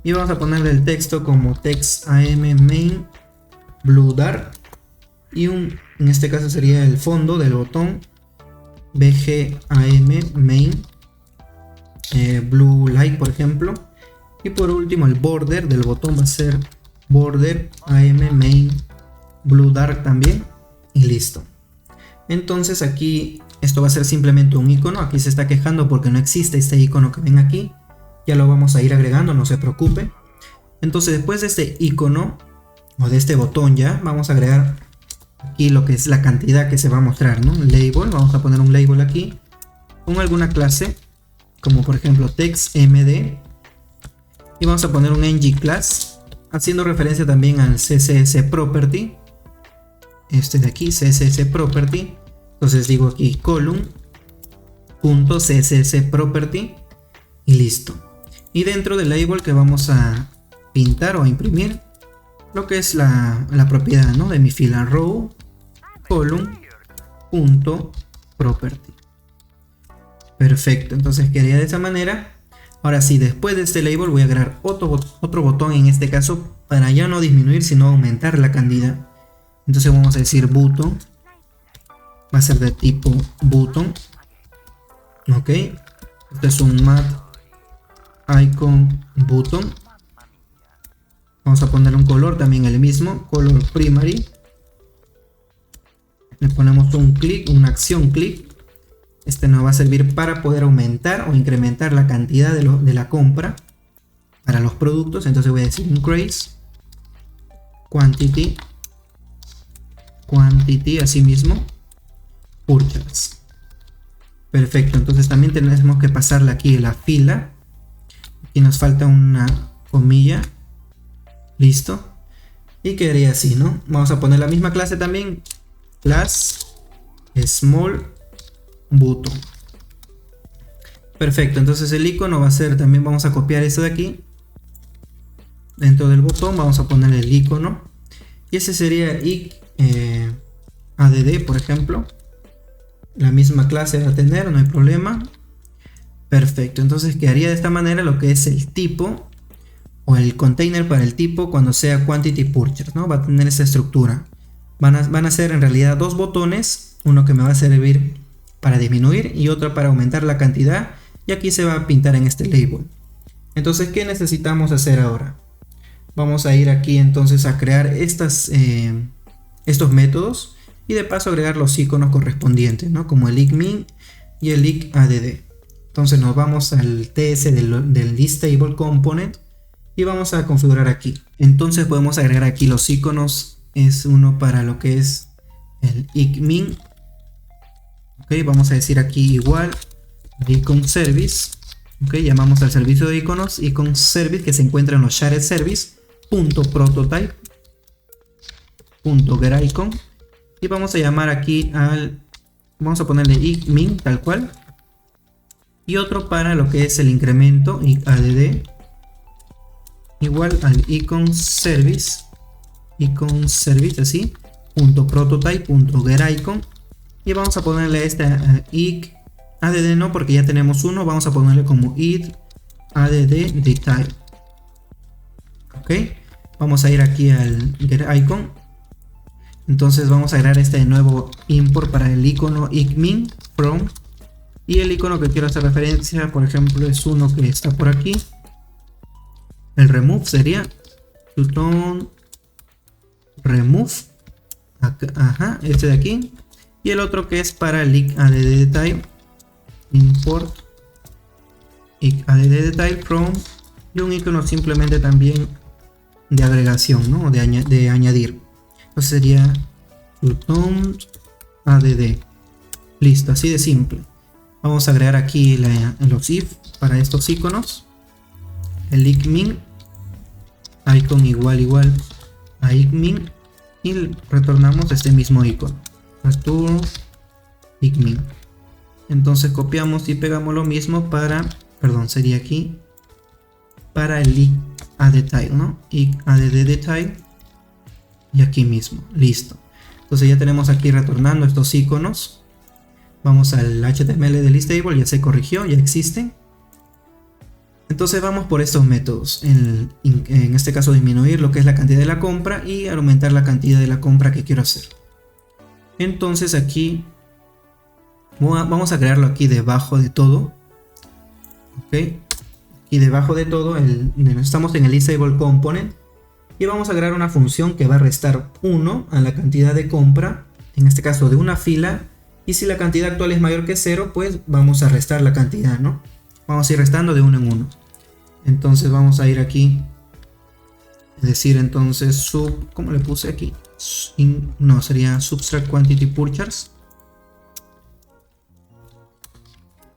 Y vamos a ponerle el texto como text am main blue dark. Y en este caso sería el fondo del botón bgam main blue light, por ejemplo. Y por último el border del botón va a ser border am main blue dark también. Y listo. Entonces aquí esto va a ser simplemente un icono. Aquí se está quejando porque no existe este icono que ven aquí. Ya lo vamos a ir agregando, no se preocupe. Entonces después de este icono o de este botón ya vamos a agregar aquí lo que es la cantidad que se va a mostrar, ¿no? Label, vamos a poner un label aquí con alguna clase como por ejemplo textmd y vamos a poner un ngClass haciendo referencia también al css property, este de aquí, css property. Entonces digo aquí column.css property y listo. Y dentro del label que vamos a pintar o a imprimir lo que es la propiedad, ¿no? De mi fila row column.property. Perfecto, entonces quedaría de esa manera. Ahora sí, después de este label voy a agregar otro botón en este caso para ya no disminuir sino aumentar la cantidad. Entonces vamos a decir button, va a ser de tipo button. Ok, esto es un mat icon button. Vamos a poner un color también el mismo, color primary. Le ponemos un clic, una acción clic. Este nos va a servir para poder aumentar o incrementar la cantidad de la compra para los productos. Entonces voy a decir increase quantity así mismo purchase. Perfecto, entonces también tenemos que pasarle aquí la fila. Aquí nos falta una comilla. Listo. Y quedaría así, ¿no? Vamos a poner la misma clase también. Class small button. Perfecto, entonces el icono va a ser, también vamos a copiar esto de aquí. Dentro del botón vamos a poner el icono. Y ese sería add, por ejemplo. La misma clase va a tener, no hay problema. Perfecto, entonces quedaría de esta manera lo que es el tipo o el container para el tipo cuando sea quantity purchase, ¿no? Va a tener esa estructura. Van a ser en realidad dos botones, uno que me va a servir para disminuir y otro para aumentar la cantidad, y aquí se va a pintar en este label. Entonces, ¿qué necesitamos hacer ahora? Vamos a ir aquí entonces a crear estos métodos y de paso agregar los iconos correspondientes, ¿no? Como el icmin y el icadd. Entonces nos vamos al ts del listTable component y vamos a configurar aquí. Entonces podemos agregar aquí los iconos. Es uno para lo que es el icmin. Ok, vamos a decir aquí igual icon service Ok, llamamos al servicio de iconos icon service que se encuentra en los shared service .prototype.getIcon y vamos a llamar aquí vamos a ponerle icmin tal cual y otro para lo que es el incremento add igual al icon service así .prototype.getIcon y vamos a ponerle esta ic add no, porque ya tenemos uno, vamos a ponerle como id add detail. Ok, vamos a ir aquí al getIcon. Entonces vamos a agregar este nuevo import para el icono icmin from, y el icono que quiero hacer referencia, por ejemplo, es uno que está por aquí. El remove sería Python remove, acá, este de aquí, y el otro que es para el id add detail, import id add detail from, y un icono simplemente también de agregación, ¿no? de añadir. Entonces sería Python add. Listo, así de simple. Vamos a agregar aquí los if para estos iconos. El icmin icon igual a icmin y retornamos este mismo icono. Return icmin. Entonces copiamos y pegamos lo mismo para, sería aquí para el id add detail, ¿no? Id add detail y aquí mismo. Listo. Entonces ya tenemos aquí retornando estos iconos. Vamos al HTML del listable, ya se corrigió, ya existe. Entonces vamos por estos métodos. En este caso disminuir lo que es la cantidad de la compra y aumentar la cantidad de la compra que quiero hacer. Entonces aquí vamos a crearlo aquí debajo de todo. Ok. Y debajo de todo estamos en el listable component. Y vamos a crear una función que va a restar 1 a la cantidad de compra. En este caso de una fila. Y si la cantidad actual es mayor que 0, pues vamos a restar la cantidad, ¿no? Vamos a ir restando de 1 en 1. Entonces vamos a ir aquí. Es decir, entonces ¿cómo le puse aquí? No, sería subtract quantity purchase.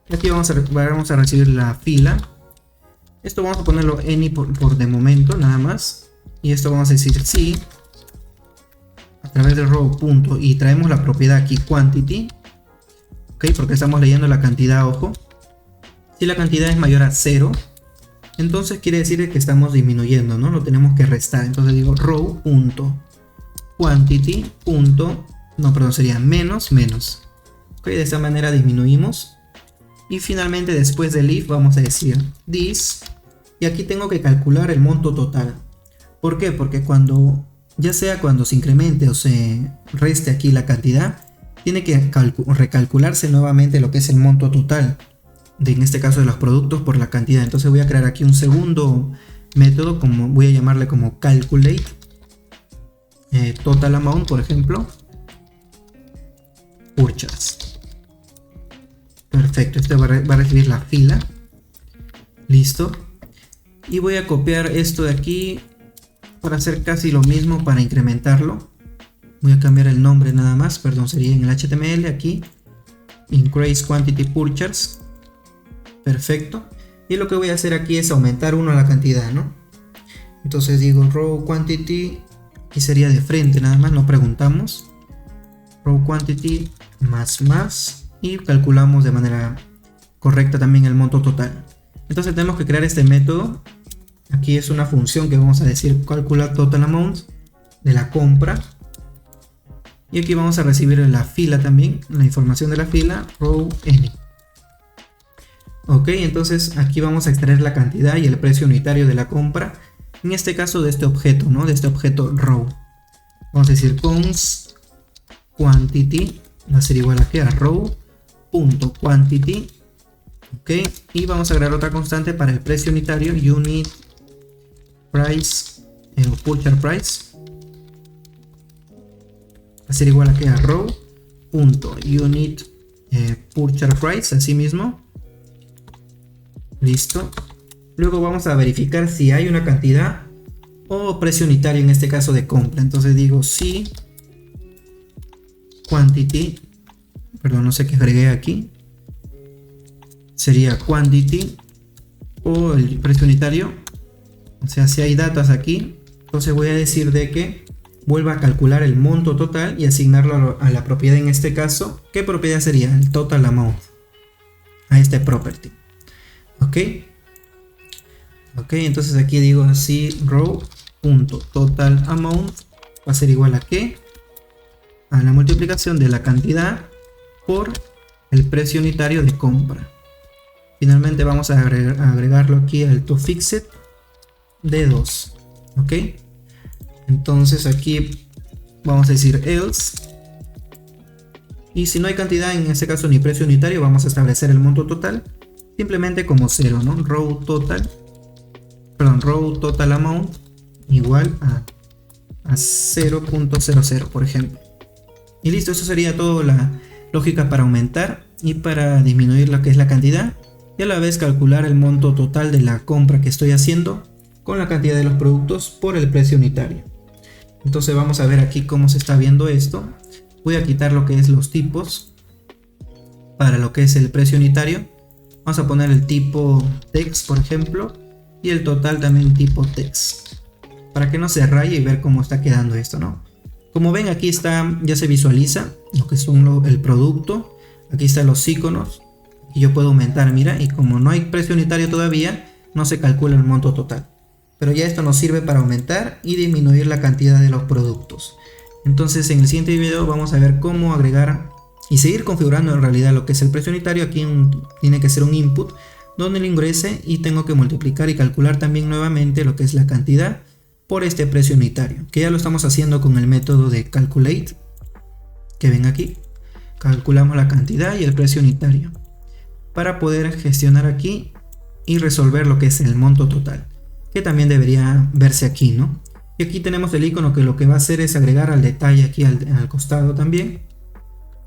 Y aquí vamos a recibir la fila. Esto vamos a ponerlo any por de momento, nada más. Y esto vamos a decir sí. A través de row punto y traemos la propiedad aquí quantity. Ok, porque estamos leyendo la cantidad, ojo. Si la cantidad es mayor a 0, entonces quiere decir que estamos disminuyendo, ¿no? Lo tenemos que restar. Entonces digo row punto quantity punto, no, perdón, sería menos. Ok, de esta manera disminuimos. Y finalmente después del if vamos a decir this. Y aquí tengo que calcular el monto total. ¿Por qué? Porque ya sea cuando se incremente o se reste aquí la cantidad, tiene que recalcularse nuevamente lo que es el monto total, en este caso de los productos por la cantidad. Entonces voy a crear aquí un segundo método, voy a llamarle como calculate total amount, por ejemplo, purchase. Perfecto, este va a recibir la fila. Listo. Y voy a copiar esto de aquí para hacer casi lo mismo, para incrementarlo. Voy a cambiar el nombre nada más, sería en el HTML aquí. Increase quantity purchase. Perfecto. Y lo que voy a hacer aquí es aumentar 1 a la cantidad, ¿no? Entonces digo row quantity y sería de frente nada más, no preguntamos. Row quantity más y calculamos de manera correcta también el monto total. Entonces tenemos que crear este método. Aquí es una función que vamos a decir calcula total amount de la compra. Y aquí vamos a recibir la fila también, la información de la fila, row any. Ok, entonces aquí vamos a extraer la cantidad y el precio unitario de la compra. En este caso de este objeto, ¿no? De este objeto row. Vamos a decir const quantity va a ser igual a row.quantity. Ok, y vamos a agregar otra constante para el precio unitario, unit price o purchase price. Va a ser igual a row.unit purchase price, así mismo. Listo. Luego vamos a verificar si hay una cantidad o precio unitario, en este caso de compra. Entonces digo si quantity, perdón, no sé qué agregué aquí. Sería quantity o el precio unitario, o sea, si hay datas aquí, entonces voy a decir de que vuelva a calcular el monto total y asignarlo a la propiedad. En este caso, ¿qué propiedad sería? El total amount, a este property. Ok, entonces aquí digo así, row.total amount va a ser igual a ¿qué? A la multiplicación de la cantidad por el precio unitario de compra. Finalmente vamos a agregarlo aquí al toFixed de 2. Ok, entonces aquí vamos a decir else, y si no hay cantidad, en este caso ni precio unitario, vamos a establecer el monto total simplemente como 0, ¿no? row total amount igual a 0.00, por ejemplo. Y listo, eso sería toda la lógica para aumentar y para disminuir lo que es la cantidad, y a la vez calcular el monto total de la compra que estoy haciendo con la cantidad de los productos por el precio unitario. Entonces vamos a ver aquí cómo se está viendo esto. Voy a quitar lo que es los tipos para lo que es el precio unitario. Vamos a poner el tipo text, por ejemplo, y el total también tipo text, para que no se raye y ver cómo está quedando esto, ¿no? Como ven, aquí está, ya se visualiza lo que son el producto. Aquí están los iconos y yo puedo aumentar, mira, y como no hay precio unitario todavía, no se calcula el monto total. Pero ya esto nos sirve para aumentar y disminuir la cantidad de los productos. Entonces en el siguiente video vamos a ver cómo agregar y seguir configurando en realidad lo que es el precio unitario. Aquí tiene que ser un input donde lo ingrese y tengo que multiplicar y calcular también nuevamente lo que es la cantidad por este precio unitario, que ya lo estamos haciendo con el método de calculate, que ven aquí. Calculamos la cantidad y el precio unitario para poder gestionar aquí y resolver lo que es el monto total, que también debería verse aquí, ¿no? Y aquí tenemos el icono que lo que va a hacer es agregar al detalle aquí al costado también.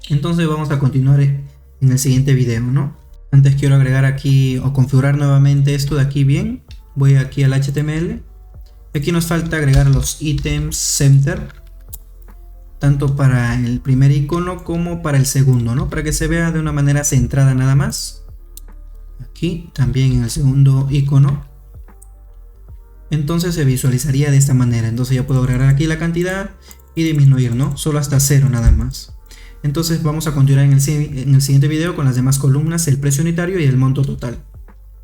Entonces vamos a continuar en el siguiente video, ¿no? Antes quiero agregar aquí o configurar nuevamente esto de aquí bien. Voy aquí al HTML. Aquí nos falta agregar los items center, tanto para el primer icono como para el segundo, ¿no? Para que se vea de una manera centrada nada más. Aquí también en el segundo icono. Entonces se visualizaría de esta manera. Entonces ya puedo agregar aquí la cantidad y disminuir, ¿no? Solo hasta 0 nada más. Entonces vamos a continuar en el siguiente video con las demás columnas, el precio unitario y el monto total.